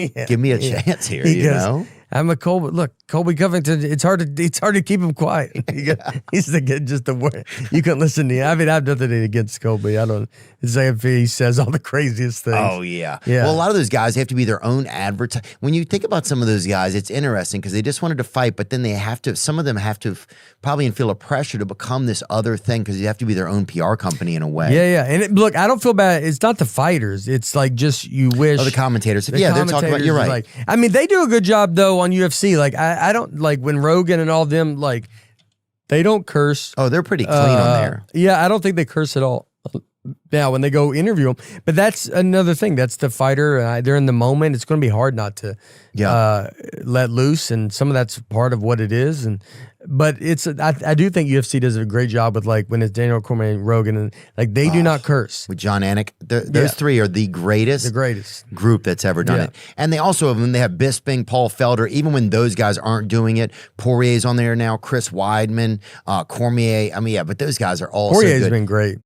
Give me a chance here, He you goes, know? I'm a Colby. Look, Colby Covington. It's hard to keep him quiet. He's the word. You can listen to him. I mean, I have nothing against Colby. I don't. It's like if he says all the craziest things. Oh yeah. Yeah. Well, a lot of those guys have to be their own advertiser. When you think about some of those guys, it's interesting because they just wanted to fight, but then they have to. Some of them have to probably feel a pressure to become this other thing because you have to be their own PR company in a way. Yeah. And look, I don't feel bad. It's not the fighters. It's like just you wish. Oh, the commentators. The they're talking about. You're right. Like, I mean, they do a good job though on UFC. Like, I don't like when Rogan and all them like they don't curse. Oh, they're pretty clean on there. Yeah, I don't think they curse at all. Now, when they go interview them, but that's another thing. That's the fighter. They're in the moment. It's going to be hard not to let loose, and some of that's part of what it is. But it's I do think UFC does a great job with like when it's Daniel Cormier and Rogan, and like they do not curse. With John Anik, those three are the greatest group that's ever done it. And they also, when they have Bisping, Paul Felder, even when those guys aren't doing it, Poirier's on there now, Chris Weidman, Cormier. I mean, but those guys are all Poirier's so good. Been great.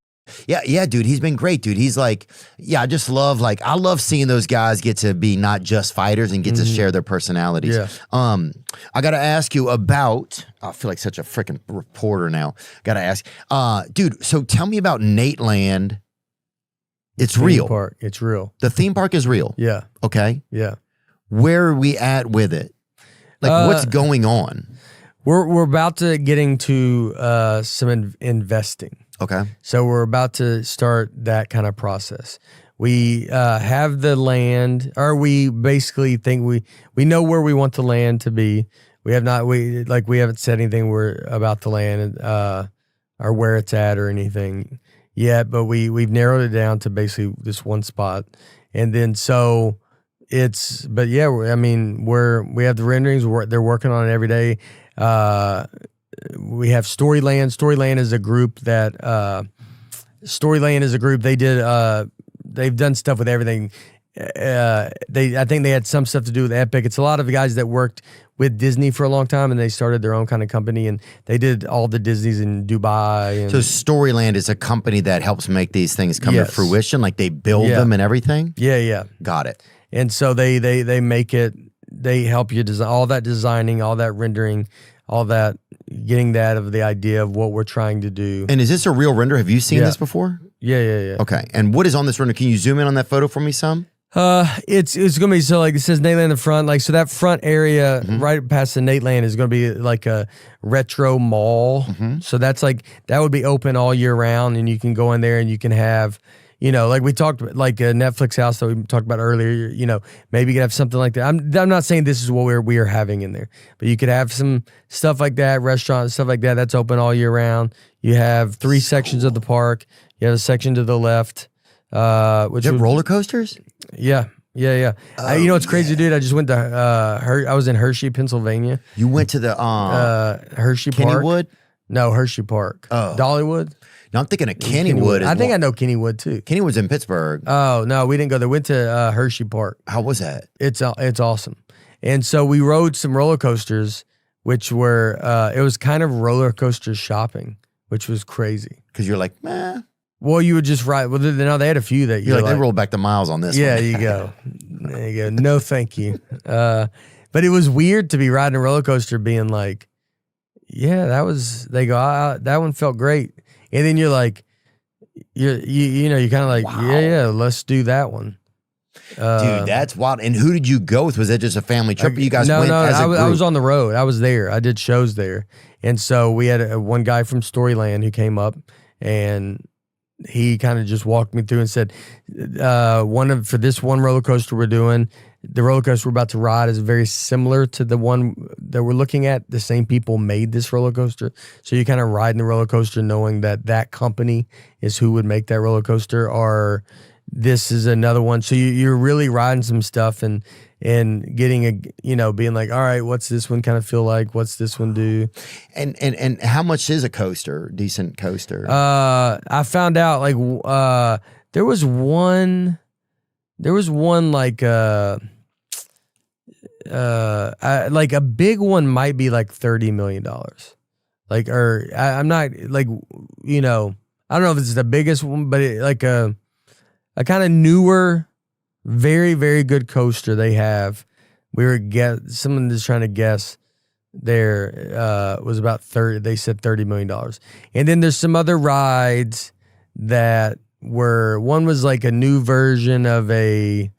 Yeah, dude, he's been great, dude. He's like, I just love, I love seeing those guys get to be not just fighters and get to share their personalities. Yeah. I got to ask you about, I feel like such a freaking reporter now. Got to ask, dude, so tell me about Nate Land. It's real. Park. It's real. The theme park is real. Yeah. Okay. Yeah. Where are we at with it? Like, what's going on? We're about to get into some investing. Okay. So we're about to start that kind of process. We have the land, or we basically think we know where we want the land to be. We haven't said anything about the land or where it's at or anything yet, but we've narrowed it down to basically this one spot. And then so we have the renderings. They're working on it every day. We have Storyland. Storyland is a group they did. They've done stuff with everything. I think they had some stuff to do with Epic. It's a lot of guys that worked with Disney for a long time, and they started their own kind of company, and they did all the Disneys in Dubai. So Storyland is a company that helps make these things come to fruition, like they build them and everything? Yeah. Got it. And so they make it, they help you design, all that designing, all that rendering, all that, getting that of the idea of what we're trying to do. And is this a real render? Have you seen this before? Yeah. Okay. And what is on this render? Can you zoom in on that photo for me some? It's gonna be, so like it says Nate Land in the front, like, so that front area right past the Nate Land is gonna be like a retro mall. So that's like, that would be open all year round, and you can go in there and you can have, like we talked, like a Netflix house that we talked about earlier, maybe you could have something like that. I'm not saying this is what we are having in there, but you could have some stuff like that, restaurant, stuff like that, that's open all year round. You have three sections of the park. You have a section to the left, which is roller coasters? Yeah. Oh, it's crazy, dude. I just went to I was in Hershey, Pennsylvania. You went to the Hershey Park. Kennywood? No, Hershey Park. Oh. Dollywood? No, I'm thinking of Kennywood. I think I know Kennywood too. Kennywood's in Pittsburgh. Oh, no, we didn't go there. We went to Hershey Park. How was that? It's awesome. And so we rode some roller coasters, which were, it was kind of roller coaster shopping, which was crazy. Because you're like, meh. Well, you would just ride. Well, they had a few that you're like, they rolled back the miles on this one. Yeah, you go. There you go. No, thank you. But it was weird to be riding a roller coaster being like, yeah, that one felt great. And then you're like, you're kind of like, wow. yeah, let's do that one. Dude, that's wild. And who did you go with? Was that just a family trip? You guys went as a group? I was on the road. I was there. I did shows there. And so we had one guy from Storyland who came up, and he kind of just walked me through and said, for this one roller coaster we're doing, the roller coaster we're about to ride is very similar to the one that we're looking at. The same people made this roller coaster. So you kind of ride in the roller coaster knowing that company is who would make that roller coaster, or this is another one. So you're really riding some stuff and getting being like, all right, what's this one kind of feel like? What's this one do? And how much is a coaster, decent coaster? I found out there was one like a big one might be like $30 million. I'm not like, I don't know if it's the biggest one, but a kind of newer Very, very good coaster they have. Someone is trying to guess there was about 30, they said $30 million. And then there's some other rides that one was like a new version of a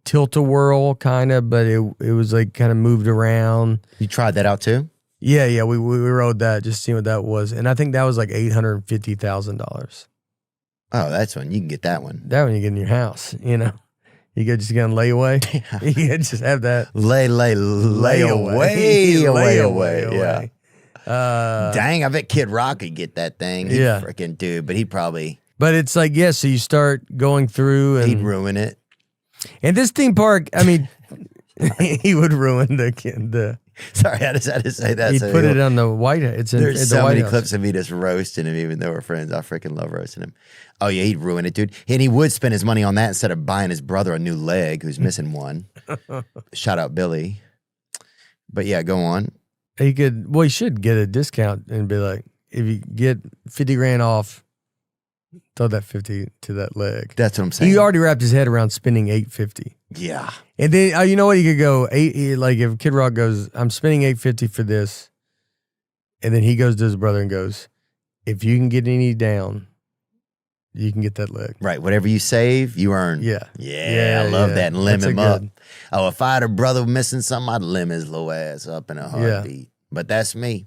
tilt-a-whirl kind of, but it was like kind of moved around. You tried that out too? Yeah, we rode that, just seeing what that was. And I think that was like $850,000. Oh, that's one. You can get that one. That one you get in your house, you know. You could just get on layaway. You could just have that. Layaway. Yeah. Dang, I bet Kid Rock could get that thing. He'd freaking do, but he'd probably. But it's like, so you start going through and. He'd ruin it. And this theme park, I mean, he would ruin the. Sorry, I just had to say that. He'd put it on the White House. There's so many clips of me just roasting him, even though we're friends. I freaking love roasting him. Oh, yeah, he'd ruin it, dude. And he would spend his money on that instead of buying his brother a new leg who's missing one. Shout out Billy. But yeah, go on. He should get a discount and be like, if you get 50 grand off, throw that 50 to that leg. That's what I'm saying. He already wrapped his head around spending $850. Yeah. And then, you know what? You could go, like if Kid Rock goes, I'm spending $850 for this. And then he goes to his brother and goes, if you can get any down, you can get that leg. Right. Whatever you save, you earn. Yeah. I love that. And limb him up. Oh, if I had a brother missing something, I'd limb his little ass up in a heartbeat. Yeah. But that's me.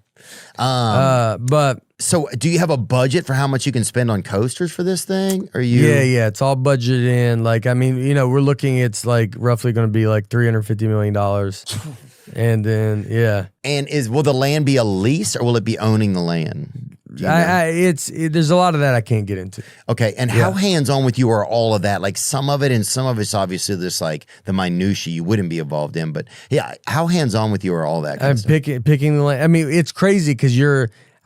But so do you have a budget for how much you can spend on coasters for this thing? Or you? Yeah. It's all budgeted in. Like, I mean, we're looking, it's like roughly going to be like $350 million. And then, And will the land be a lease or will it be owning the land? There's a lot of that I can't get into. Okay, and how hands-on with you are all of that? Like some of it and some of it's obviously just like the minutia you wouldn't be involved in, but yeah, how hands-on with you are all that? I'm picking the land. I mean, it's crazy because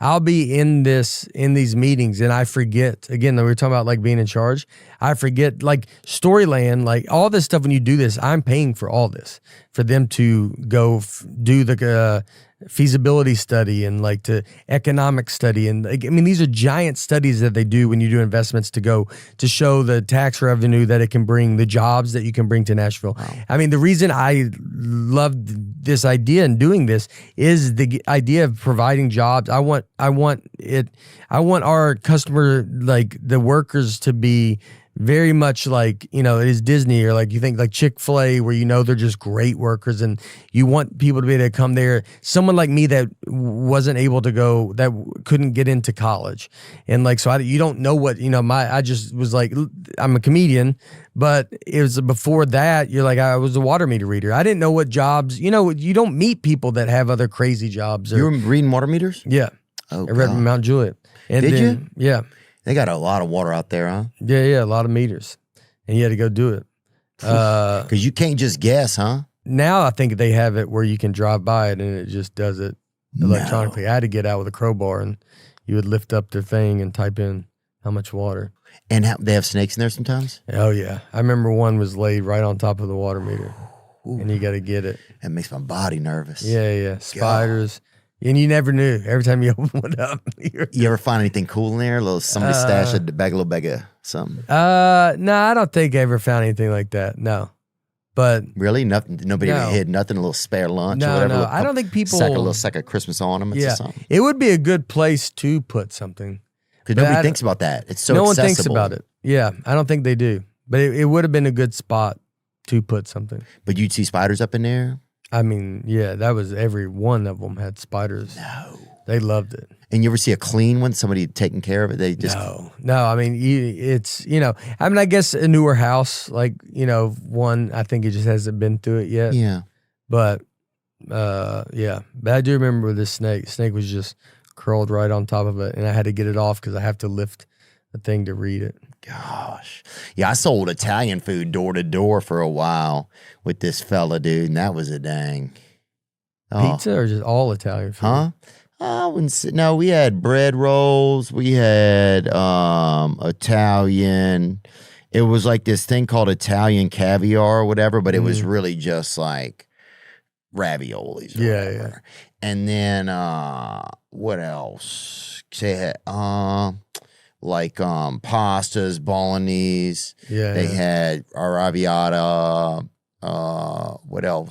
I'll be in these meetings and I forget, again, we were talking about like being in charge. I forget like Storyland, like all this stuff. When you do this, I'm paying for all this for them to go do the feasibility study and like to economic study. And like, I mean, these are giant studies that they do when you do investments to show the tax revenue that it can bring, the jobs that you can bring to Nashville. Wow. I mean, the reason I love this idea and doing this is the idea of providing jobs. I want our customer, like the workers, to be very much like, it is Disney, or like you think like Chick-fil-A, where they're just great workers and you want people to be able to come there. Someone like me that wasn't able to go, that couldn't get into college. And like, so you don't know what, I just was like, I'm a comedian, but it was before that, you're like, I was a water meter reader. I didn't know what jobs, you don't meet people that have other crazy jobs. You were reading water meters? Yeah. Oh, I read Mount Juliet. And Did you? Yeah. They got a lot of water out there, huh? Yeah, a lot of meters. And you had to go do it. Because you can't just guess, huh? Now I think they have it where you can drive by it and it just does it electronically. I had to get out with a crowbar and you would lift up their thing and type in how much water. And they have snakes in there sometimes? Oh, yeah. I remember one was laid right on top of the water meter. Ooh. And you got to get it. That makes my body nervous. Yeah. Spiders. God. And you never knew. Every time you open one up. You ever find anything cool in there? Somebody stashed a little bag of something? No, I don't think I ever found anything like that. No. But really? Nothing. Nobody ever hid nothing, a little spare lunch or whatever? No, I don't think people... A little sack of Christmas ornaments or something? It would be a good place to put something. Because nobody thinks about that. It's so accessible. No one thinks about it. Yeah, I don't think they do. But it would have been a good spot to put something. But you'd see spiders up in there? I mean, yeah, that was every one of them had spiders. No. They loved it. And you ever see a clean one, somebody taking care of it? They just No. I mean, it's, I mean, I guess a newer house, like, one, I think it just hasn't been through it yet. Yeah. But, yeah. But I do remember this snake. Snake was just curled right on top of it, and I had to get it off because I have to lift the thing to read it. Gosh. Yeah, I sold Italian food door to door for a while with this fella, dude, and that was a dang. Pizza or just all Italian food? Huh? I wouldn't say, no, we had bread rolls. We had Italian. It was like this thing called Italian caviar or whatever, but it was really just like raviolis or whatever. And then what else? like pastas, bolognese. Yeah. They had arrabbiata. What else?